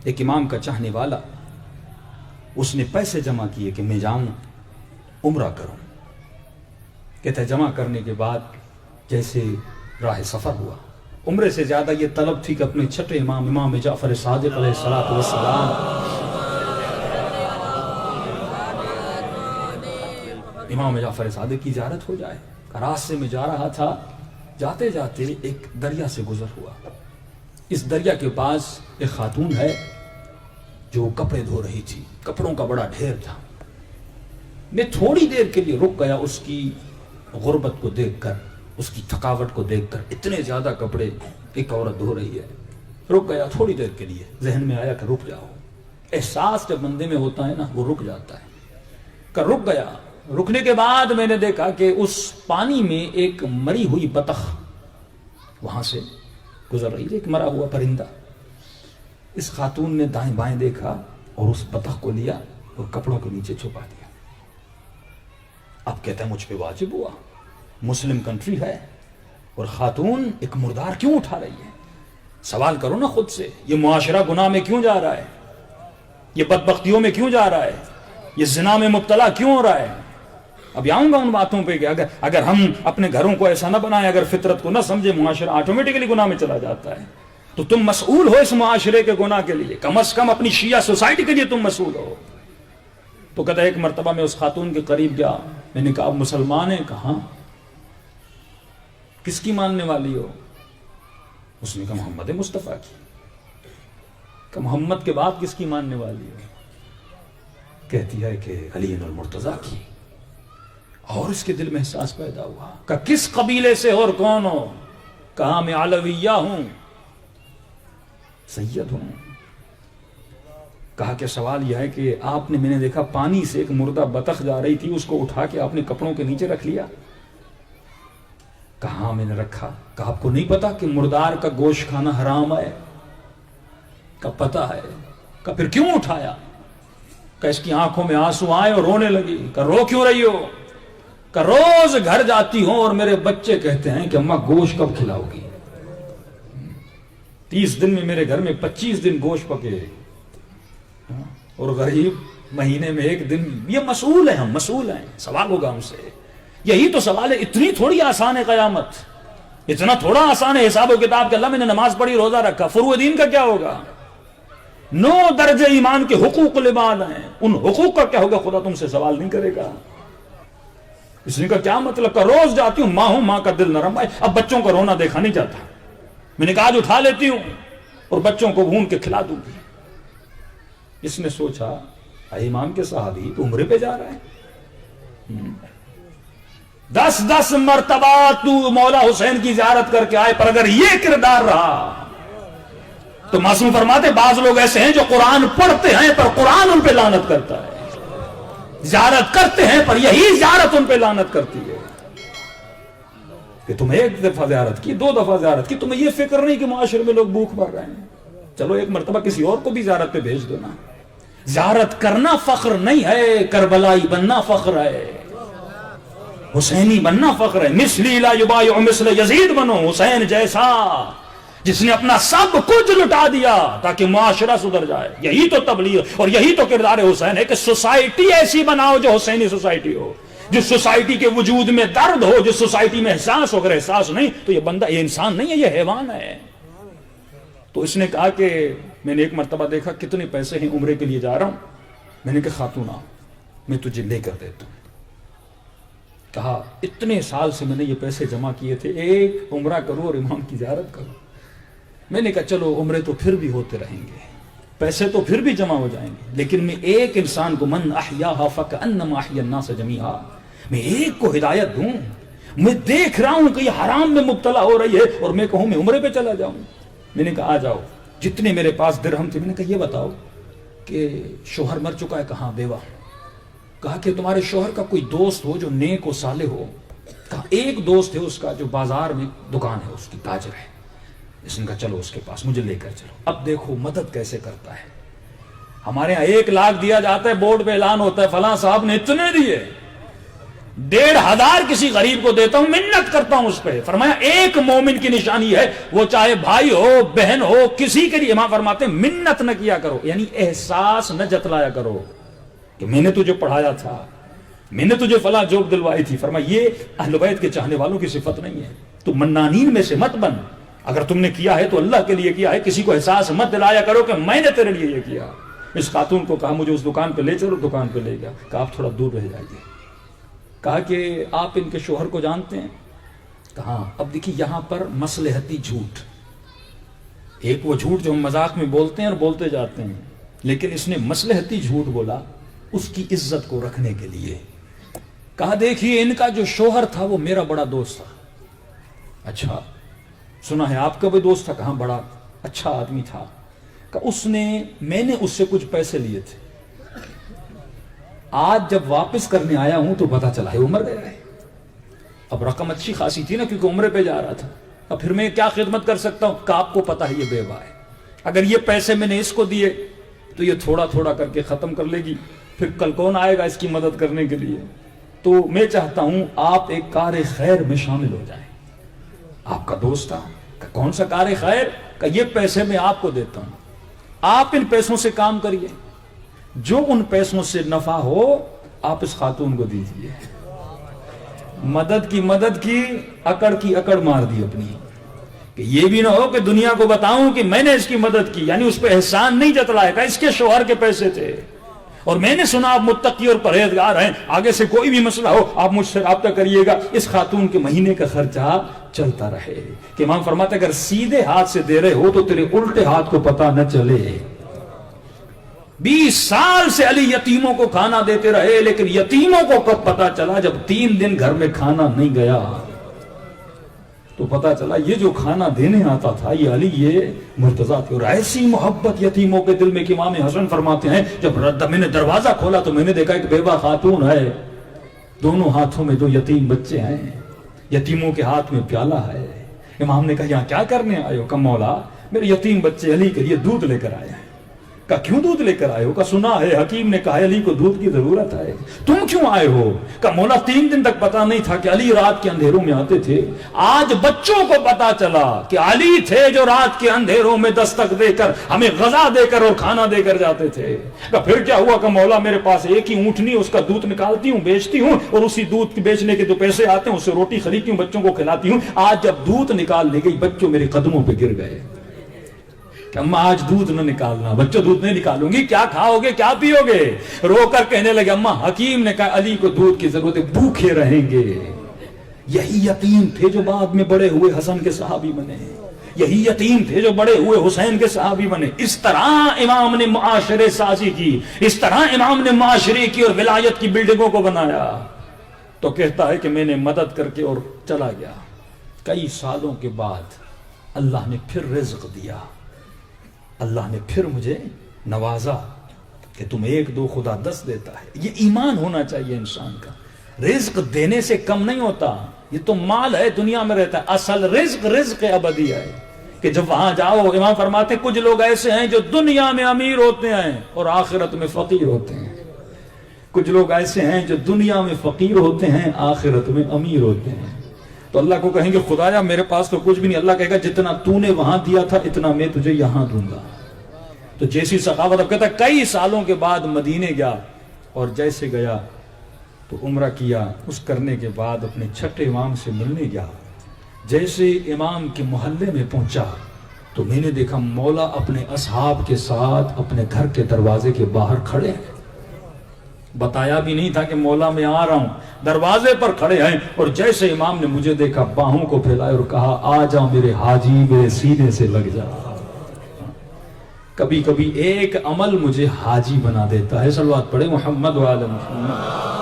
ایک امام کا چاہنے والا، اس نے پیسے جمع کیے کہ میں جاؤں عمرہ کروں. کہتا ہے جمع کرنے کے بعد جیسے راہ سفر ہوا، عمرے سے زیادہ یہ طلب تھی کہ اپنے چھٹے امام جعفر صادق علیہ الصلوۃ والسلام، امام جعفر صادق کی زیارت ہو جائے. راستے میں جا رہا تھا، جاتے جاتے ایک دریا سے گزر ہوا. اس دریا کے پاس ایک خاتون ہے جو کپڑے دھو رہی تھی، کپڑوں کا بڑا ڈھیر تھا. میں تھوڑی دیر کے لیے رک گیا، اس کی غربت کو دیکھ کر، اس کی تھکاوٹ کو دیکھ کر. اتنے زیادہ کپڑے ایک عورت دھو رہی ہے. رک گیا تھوڑی دیر کے لیے، ذہن میں آیا کہ رک جاؤ. احساس جب بندے میں ہوتا ہے نا، وہ رک جاتا ہے. کہ رک گیا. رکنے کے بعد میں نے دیکھا کہ اس پانی میں ایک مری ہوئی بطخ وہاں سے گزر رہی ہے، ایک مرا ہوا پرندہ. اس خاتون نے دائیں بائیں دیکھا اور اس بطخ کو لیا اور کپڑوں کے نیچے چھپا دیا. اب کہتا ہے مجھ پہ واجب ہوا، مسلم کنٹری ہے اور خاتون ایک مردار کیوں اٹھا رہی ہے؟ سوال کرو نا خود سے، یہ معاشرہ گناہ میں کیوں جا رہا ہے؟ یہ بدبختیوں میں کیوں جا رہا ہے؟ یہ زنا میں مبتلا کیوں ہو رہا ہے؟ اب آؤں گا ان باتوں پہ کہ اگر ہم اپنے گھروں کو ایسا نہ بنائیں، اگر فطرت کو نہ سمجھے، معاشرہ آٹومیٹکلی گناہ میں چلا جاتا ہے. تو تم مسئول ہو اس معاشرے کے گناہ کے لیے، کم از کم اپنی شیعہ سوسائٹی کے لیے تم مسئول ہو. تو کہتا ہے ایک مرتبہ میں اس خاتون کے قریب گیا. میں نے کہا اب مسلمان ہیں؟ کہاں؟ کس کی ماننے والی ہو؟ اس نے کہا محمد مصطفیٰ کی. کہ محمد کے بعد کس کی ماننے والی ہو؟ کہتی ہے کہ علی المرتضیٰ کی. اور اس کے دل میں احساس پیدا ہوا کہ کس قبیلے سے اور کون ہو؟ کہا میں علویہ ہوں، سید ہوں. کہا کہ سوال یہ ہے کہ آپ نے، میں نے دیکھا پانی سے ایک مردہ بطخ جا رہی تھی، اس کو اٹھا کے آپ نے کپڑوں کے نیچے رکھ لیا. کہا میں نے رکھا. کہا آپ کو نہیں پتا کہ مردار کا گوشت کھانا حرام ہے؟ کہا پتا ہے. کہا پھر کیوں اٹھایا؟ کہ اس کی آنکھوں میں آنسو آئے اور رونے لگی. کہ رو کیوں رہی ہو؟ کہ روز گھر جاتی ہوں اور میرے بچے کہتے ہیں کہ اماں گوشت کب کھلاؤ گی؟ 30 دن میں میرے گھر میں 25 دن گوشت پکے اور غریب مہینے میں 1 دن. یہ مسئول ہیں، ہم مسئول ہیں. سوال ہوگا ہم سے. یہی تو سوال ہے. اتنی تھوڑی آسان ہے قیامت، اتنا تھوڑا آسان ہے حساب و کتاب کہ اللہ میں نے نماز پڑھی، روزہ رکھا، فروع دین کا کیا ہوگا؟ 9 درجے ایمان کے حقوق العباد ہیں، ان حقوق کا کیا ہوگا؟ خدا تم سے سوال نہیں کرے گا. اس نے کہا کیا مطلب؟ کا روز جاتی ہوں، ماں ہوں، ماں کا دل نرم ہے. اب بچوں کا رونا دیکھا نہیں جاتا. میں نے کہا آج اٹھا لیتی ہوں اور بچوں کو بھون کے کھلا دوں گی. اس نے سوچا اے امام کے صحابی، تو عمرے پہ جا رہا ہے، 10 مرتبہ تو مولا حسین کی زیارت کر کے آئے، پر اگر یہ کردار رہا تو معصوم فرماتے بعض لوگ ایسے ہیں جو قرآن پڑھتے ہیں پر قرآن ان پہ لعنت کرتا ہے، زیارت کرتے ہیں پر یہی زیارت ان پہ لعنت کرتی ہے. کہ تم 1 دفعہ زیارت کی، 2 دفعہ زیارت کی، تمہیں یہ فکر نہیں کہ معاشرے میں لوگ بھوک مر رہے ہیں. چلو 1 مرتبہ کسی اور کو بھی زیارت پہ بھیج دو نا. زیارت کرنا فخر نہیں ہے، کربلائی بننا فخر ہے، حسینی بننا فخر ہے. مثلی لا یبایع مثل یزید بنو، حسین جیسا جس نے اپنا سب کچھ لٹا دیا تاکہ معاشرہ سدھر جائے. یہی تو تبلیغ اور یہی تو کردار حسین ہے کہ سوسائٹی ایسی بناؤ جو حسینی سوسائٹی ہو، جس سوسائٹی کے وجود میں درد ہو، جس سوسائٹی میں احساس ہو. اگر احساس نہیں تو یہ بندہ، یہ انسان نہیں ہے، یہ حیوان ہے. تو اس نے کہا کہ میں نے 1 مرتبہ دیکھا کتنے پیسے ہیں، عمرے کے لیے جا رہا ہوں. میں نے کہا خاتون آ، میں تجھے لے کر دیتا ہوں. کہا اتنے سال سے میں نے یہ پیسے جمع کیے تھے، ایک عمرہ کروں اور امام کی زیارت کروں. میں نے کہا چلو عمرے تو پھر بھی ہوتے رہیں گے، پیسے تو پھر بھی جمع ہو جائیں گے، لیکن میں ایک انسان کو، من احیاھا فکأنما احیا الناس جمیعا، میں ایک کو ہدایت دوں. میں دیکھ رہا ہوں کہ یہ حرام میں مبتلا ہو رہی ہے اور میں کہوں میں عمرے پہ چلا جاؤں. میں نے کہا آ جاؤ. جتنے میرے پاس درہم تھے، میں نے کہا یہ بتاؤ کہ شوہر مر چکا ہے؟ کہاں بیوہ. کہا کہ تمہارے شوہر کا کوئی دوست ہو جو نیک و صالح ہو. کہا ایک دوست ہے اس کا جو بازار میں دکان ہے، اس کی تاجر ہے. اس نے کہا چلو اس کے پاس، مجھے لے کر چلو. اب دیکھو مدد کیسے کرتا ہے. ہمارے ہاں 1 لاکھ دیا جاتا ہے، بورڈ پہ اعلان ہوتا ہے فلاں صاحب نے اتنے دیے. 1,500 کسی غریب کو دیتا ہوں، منت کرتا ہوں اس پہ. فرمایا ایک مومن کی نشانی ہے، وہ چاہے بھائی ہو بہن ہو کسی کے لیے، امام فرماتے ہیں منت نہ کیا کرو، یعنی احساس نہ جتلایا کرو کہ میں نے تجھے پڑھایا تھا، میں نے تجھے فلاں جوک دلوائی تھی. فرمایا یہ اہل بیت کے چاہنے والوں کی صفت نہیں ہے. تو منانین میں سے مت بن. اگر تم نے کیا ہے تو اللہ کے لیے کیا ہے، کسی کو احساس مت دلایا کرو کہ میں نے تیرے لیے یہ کیا. اس خاتون کو کہا مجھے اس دکان پہ لے چلو، دکان پہ لے گیا. کہا آپ تھوڑا دور رہ جائیے. کہا کہ آپ ان کے شوہر کو جانتے ہیں؟ کہا اب دیکھیے یہاں پر مصلحتی جھوٹ، ایک وہ جھوٹ جو ہم مذاق میں بولتے ہیں اور بولتے جاتے ہیں، لیکن اس نے مصلحتی جھوٹ بولا اس کی عزت کو رکھنے کے لیے. کہا دیکھیے ان کا جو شوہر تھا وہ میرا بڑا دوست تھا. اچھا سنا ہے آپ کا بھی دوست تھا؟ کہاں بڑا اچھا آدمی تھا. کہ میں نے اس سے کچھ پیسے لیے تھے، آج جب واپس کرنے آیا ہوں تو پتا چلا ہے وہ مر گیا ہے. اب رقم اچھی خاصی تھی نا، کیونکہ عمرے پہ جا رہا تھا. اب پھر میں کیا خدمت کر سکتا ہوں؟ کہ آپ کو پتا ہے یہ بیوہ ہے، اگر یہ پیسے میں نے اس کو دیے تو یہ تھوڑا تھوڑا کر کے ختم کر لے گی، پھر کل کون آئے گا اس کی مدد کرنے کے لیے؟ تو میں چاہتا ہوں آپ ایک کار خیر میں شامل ہو جائیں. آپ کا دوست تھا. کہ کون سا کار خیر؟ کہ یہ پیسے میں آپ کو دیتا ہوں، آپ ان پیسوں سے کام کریے، جو ان پیسوں سے نفع ہو آپ اس خاتون کو دیجیے. مدد کی اکڑ کی اکڑ مار دی اپنی، کہ یہ بھی نہ ہو کہ دنیا کو بتاؤں کہ میں نے اس کی مدد کی، یعنی اس پہ احسان نہیں جتلایا. کہ اس کے شوہر کے پیسے تھے اور میں نے سنا آپ متقی اور پرہیزگار ہیں، آگے سے کوئی بھی مسئلہ ہو آپ مجھ سے رابطہ کریے گا. اس خاتون کے مہینے کا خرچہ چلتا رہے. کہ امام فرماتے اگر سیدھے ہاتھ سے دے رہے ہو تو تیرے الٹے ہاتھ کو پتہ نہ چلے. 20 سال سے علی یتیموں کو کھانا دیتے رہے، لیکن یتیموں کو کب پتا چلا؟ جب 3 دن گھر میں کھانا نہیں گیا تو پتا چلا یہ جو کھانا دینے آتا تھا یہ علی یہ مرتضیٰ تھے. اور ایسی محبت یتیموں کے دل میں کہ امام حسن فرماتے ہیں جب میں نے دروازہ کھولا تو میں نے دیکھا ایک بیوہ خاتون ہے، دونوں ہاتھوں میں 2 یتیم بچے ہیں، یتیموں کے ہاتھ میں پیالہ ہے. امام نے کہا یہاں کیا کرنے آئے ہو؟ کہ مولا میرے یتیم بچے علی کے لیے دودھ لے کر آئے ہیں. کہا کیوں دودھ لے کر آئے ہو؟ کہا سنا ہے حکیم نے کہا علی کو دودھ کی ضرورت ہے. تم کیوں آئے ہو؟ کہا مولا 3 دن تک پتا نہیں تھا کہ علی رات کے اندھیروں میں آتے تھے، آج بچوں کو پتا چلا کہ علی تھے جو رات کے اندھیروں میں دستک دے کر ہمیں غذا دے کر اور کھانا دے کر جاتے تھے. کہا پھر کیا ہوا؟ کہ مولا میرے پاس ایک ہی اونٹنی، اس کا دودھ نکالتی ہوں بیچتی ہوں، اور اسی دودھ بیچنے کے 2 پیسے آتے ہیں اس سے روٹی خریدتی ہوں بچوں کو کھلاتی ہوں. آج جب دودھ نکالنے گئی بچوں میرے قدموں پہ گر گئے کہ اماں آج دودھ نہ نکالنا، بچوں دودھ نہیں نکالوں گی، کیا کھاؤ گے کیا پیو گے؟ رو کر کہنے لگے اماں حکیم نے کہا علی کو دودھ کی ضرورت ہے، بھوکے رہیں گے. یہی یتیم تھے جو بعد میں بڑے ہوئے حسن کے صحابی بنے، یہی یتیم تھے جو بڑے ہوئے حسین کے صحابی بنے. اس طرح امام نے معاشرے سازی کی، اس طرح امام نے معاشرے کی اور ولایت کی بلڈنگوں کو بنایا. تو کہتا ہے کہ میں نے مدد کر کے اور چلا گیا. کئی سالوں کے بعد اللہ نے پھر رزق دیا، اللہ نے پھر مجھے نوازا کہ تم 1 2 خدا 10 دیتا ہے. یہ ایمان ہونا چاہیے انسان کا. رزق دینے سے کم نہیں ہوتا، یہ تو مال ہے دنیا میں رہتا ہے. اصل رزق ابدی ہے کہ جب وہاں جاؤ. امام فرماتے ہیں کچھ لوگ ایسے ہیں جو دنیا میں امیر ہوتے ہیں اور آخرت میں فقیر ہوتے ہیں. کچھ لوگ ایسے ہیں جو دنیا میں فقیر ہوتے ہیں آخرت میں امیر ہوتے ہیں. تو اللہ کو کہیں گے خدایا میرے پاس تو کچھ بھی نہیں. اللہ کہے گا جتنا تو نے وہاں دیا تھا اتنا میں تجھے یہاں دوں گا. تو جیسی سخاوت. اب کہتا ہے کئی سالوں کے بعد مدینے گیا اور جیسے گیا تو عمرہ کیا. اس کرنے کے بعد اپنے چھٹے امام سے ملنے گیا. جیسے امام کے محلے میں پہنچا تو میں نے دیکھا مولا اپنے اصحاب کے ساتھ اپنے گھر کے دروازے کے باہر کھڑے ہیں. بتایا بھی نہیں تھا کہ مولا میں آ رہا ہوں، دروازے پر کھڑے ہیں. اور جیسے امام نے مجھے دیکھا باہوں کو پھیلائے اور کہا آ جا میرے حاجی، میرے سینے سے لگ جا. کبھی کبھی ایک عمل مجھے حاجی بنا دیتا ہے. صلوات پڑھے محمد وعلی محمد.